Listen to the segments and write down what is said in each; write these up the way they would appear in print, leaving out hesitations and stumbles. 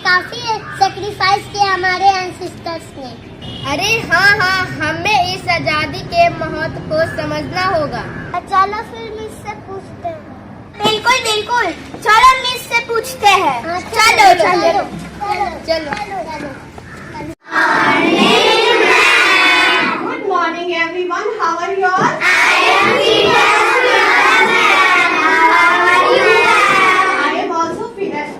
काफी सेक्रीफाइस किया हमारे एंसेस्टर्स ने। अरे हाँ, हमें इस आजादी के महत्व को समझना होगा। चलो फिर मिस से पूछते हैं। बिल्कुल, चलो मिस से पूछते हैं। हाँ, चलो। Good morning everyone. How are you all? I am also fit as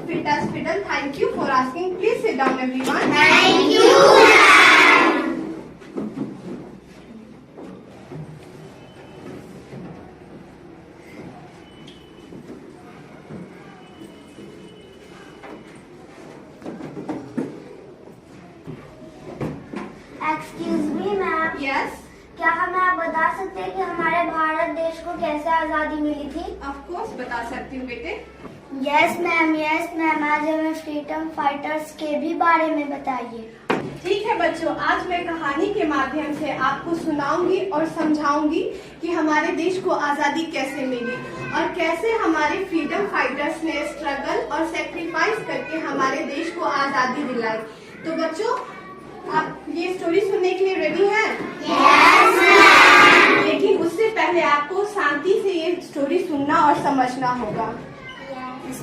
fiddle. Thank you for asking. Please sit down everyone. Thank you. Excuse me ma'am, Yes. क्या हमें आप बता सकते हैं कि हमारे भारत देश को कैसे आजादी मिली थी? Of course बता सकती हूँ बेटे। यस मैम, आज हमें फ्रीडम फाइटर्स के भी बारे में बताइए। ठीक है बच्चों, आज मैं कहानी के माध्यम से आपको सुनाऊंगी और समझाऊंगी कि हमारे देश को आजादी कैसे मिली और कैसे हमारे फ्रीडम फाइटर्स ने स्ट्रगल और सेक्रीफाइस करके हमारे देश को आजादी दिलाई। तो बच्चों, आप ये स्टोरी सुनने के लिए रेडी हैं? Yes ma'am. लेकिन उससे पहले आपको शांति से ये स्टोरी सुनना और समझना होगा।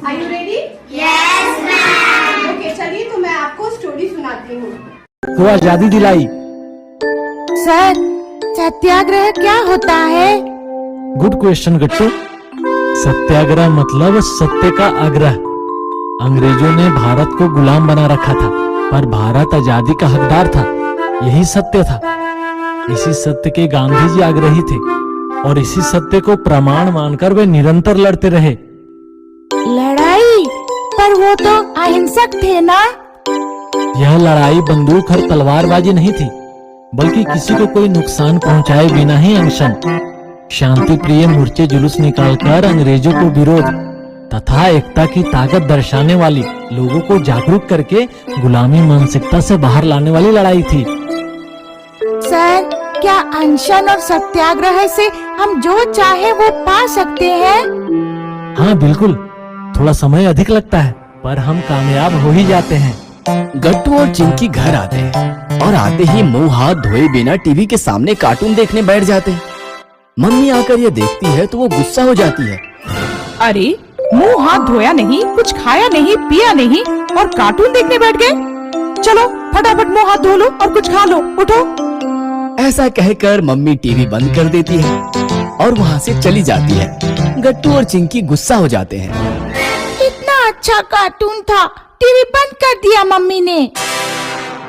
Are you ready? Yes ma'am. Okay, चलिए तो मैं आपको स्टोरी सुनाती हूँ। को आजादी दिलाई। सर, सत्याग्रह क्या होता है? गुड क्वेश्चन गट्टू। सत्याग्रह मतलब सत्य का आग्रह। अंग्रेजों ने भारत को गुलाम बना रखा था, पर भारत आजादी का हकदार था। यही सत्य था। इसी सत्य के गांधी जी आग्रही थे और इसी सत्य को प्रमाण मानकर वे निरंतर लड़ते रहे। लड़ाई? पर वो तो अहिंसक थे ना? यह लड़ाई बंदूक और तलवारबाजी नहीं थी, बल्कि किसी को कोई नुकसान पहुंचाए बिना ही अनशन, शांति प्रिय मोर्चे जुलूस निकालकर अंग्रेजों को विरोध तथा एकता की ताकत दर्शाने वाली, लोगों को जागरूक करके गुलामी मानसिकता से बाहर लाने वाली लड़ाई थी। सर, क्या अनशन और सत्याग्रह से हम जो चाहे वो पा सकते हैं? हाँ बिल्कुल, थोड़ा समय अधिक लगता है, पर हम कामयाब हो ही जाते हैं। गट्टू और चिंकी घर आते हैं और आते ही मुंह हाथ धोए बिना टीवी के सामने कार्टून देखने बैठ जाते हैं। मम्मी आकर ये देखती है तो वो गुस्सा हो जाती है। अरे, मुंह हाथ धोया नहीं, कुछ खाया नहीं, पिया नहीं और कार्टून देखने बैठ गए। चलो फटाफट मुंह हाथ धो लो और कुछ खा लो, उठो। ऐसा कहकर मम्मी टीवी बंद कर देती है और वहाँ से चली जाती है। गट्टू और चिंकी गुस्सा हो जाते हैं। कितना अच्छा कार्टून था, टीवी बंद कर दिया मम्मी ने।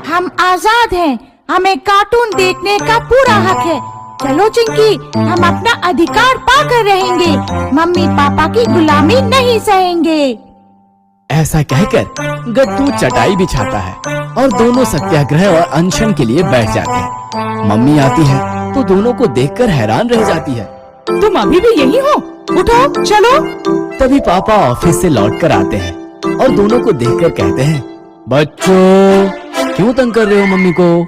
हम आजाद हैं, हमें कार्टून देखने का पूरा हक है। चलो चिंकी, हम अपना अधिकार पाकर रहेंगे, मम्मी पापा की गुलामी नहीं सहेंगे। ऐसा कहकर गट्टू चटाई बिछाता है और दोनों सत्याग्रह और अनशन के लिए बैठ जाते हैं। मम्मी आती है तो दोनों को देखकर हैरान रह जाती है। तुम अभी भी यही हो? उठो, चलो। तभी पापा ऑफिस से लौटकर आते हैं और दोनों को देखकर कहते हैं, बच्चों क्यों तंग कर रहे हो मम्मी को?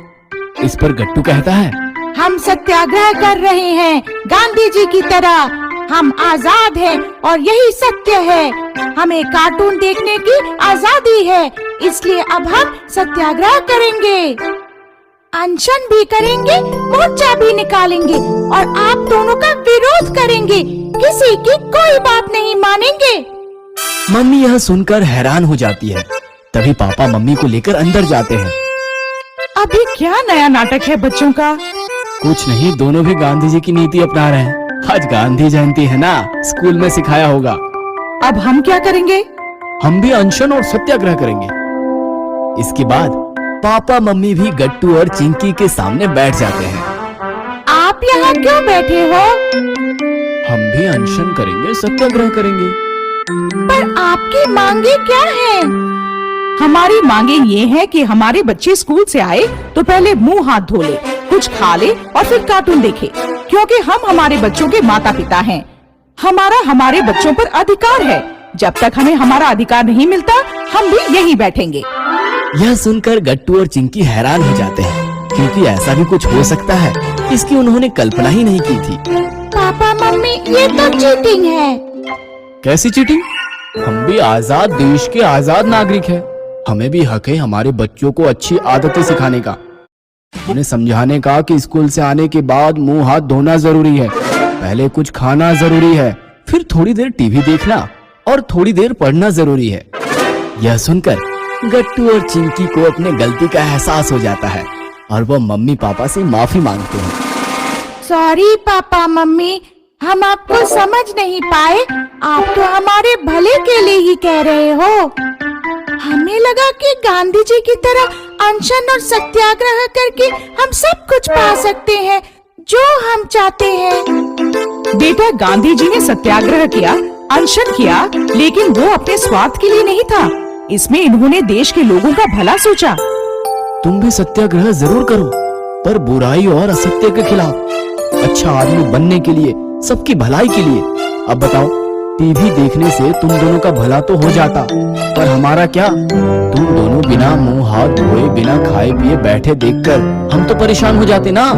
इस पर गट्टू कहता है, हम सत्याग्रह कर रहे हैं गांधी जी की तरह। हम आजाद हैं और यही सत्य है। हमें कार्टून देखने की आजादी है, इसलिए अब हम सत्याग्रह करेंगे, अनशन भी करेंगे, मोर्चा भी निकालेंगे और आप दोनों का विरोध करेंगे। किसी की कोई बात नहीं मानेंगे। मम्मी यह सुनकर हैरान हो जाती है। तभी पापा मम्मी को लेकर अंदर जाते हैं। अभी क्या नया नाटक है बच्चों का? कुछ नहीं, दोनों भी गांधी जी की नीति अपना रहे हैं। आज गांधी जयंती है ना, स्कूल में सिखाया होगा। अब हम क्या करेंगे? हम भी अनशन और सत्याग्रह करेंगे। इसके बाद पापा मम्मी भी गट्टू और चिंकी के सामने बैठ जाते हैं। आप यहाँ क्यों बैठे हो? हम भी अनशन करेंगे, सत्याग्रह करेंगे। पर आपकी मांगे क्या हैं? हमारी मांगे ये है कि हमारे बच्चे स्कूल से आए तो पहले मुंह हाथ धो ले, कुछ खा ले और फिर कार्टून देखे, क्योंकि हम हमारे बच्चों के माता पिता हैं। हमारा हमारे बच्चों पर अधिकार है। जब तक हमें हमारा अधिकार नहीं मिलता, हम भी यहीं बैठेंगे। यह सुनकर गट्टू और चिंकी हैरान हो जाते हैं, क्योंकि ऐसा भी कुछ हो सकता है, इसकी उन्होंने कल्पना ही नहीं की थी। पापा मम्मी, ये तो चीटिंग है। कैसी चीटिंग? हम भी आजाद देश के आजाद नागरिक हैं। हमें भी हक है हमारे बच्चों को अच्छी आदतें सिखाने का। उन्हें समझाने का कि स्कूल से आने के बाद मुंह हाथ धोना जरूरी है, पहले कुछ खाना जरूरी है, फिर थोड़ी देर टीवी देखना और थोड़ी देर पढ़ना जरूरी है। यह सुनकर गट्टू और चिंकी को अपने गलती का एहसास हो जाता है और वो मम्मी पापा से माफी मांगते हैं। सॉरी पापा मम्मी, हम आपको समझ नहीं पाए। आप तो हमारे भले के लिए ही कह रहे हो। हमें लगा कि गांधी जी की तरह अनशन और सत्याग्रह करके हम सब कुछ पा सकते हैं जो हम चाहते हैं। बेटा, गांधी जी ने सत्याग्रह किया, अनशन किया, लेकिन वो अपने स्वार्थ के लिए नहीं था। इसमें इन्होंने देश के लोगों का भला सोचा। तुम भी सत्याग्रह जरूर करो, पर बुराई और असत्य के खिलाफ, अच्छा आदमी बनने के लिए, सबकी भलाई के लिए। अब बताओ, टीवी देखने से तुम दोनों का भला तो हो जाता, पर हमारा क्या? तुम दोनों बिना मुंह हाथ धोए, बिना खाए पिए बैठे देखकर हम तो परेशान हो जाते ना।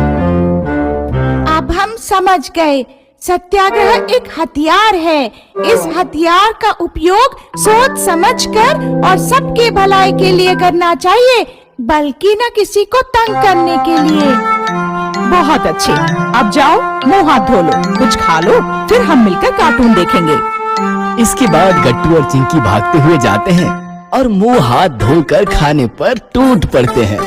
अब हम समझ गए, सत्याग्रह एक हथियार है। इस हथियार का उपयोग सोच समझकर और सबके भलाई के लिए करना चाहिए, बल्कि न किसी को तंग करने के लिए। बहुत अच्छे, अब जाओ मुंह हाथ धो लो, कुछ खा लो, फिर हम मिलकर कार्टून देखेंगे। इसके बाद गट्टू और चिंकी भागते हुए जाते हैं और मुंह हाथ धोकर खाने पर टूट पड़ते हैं।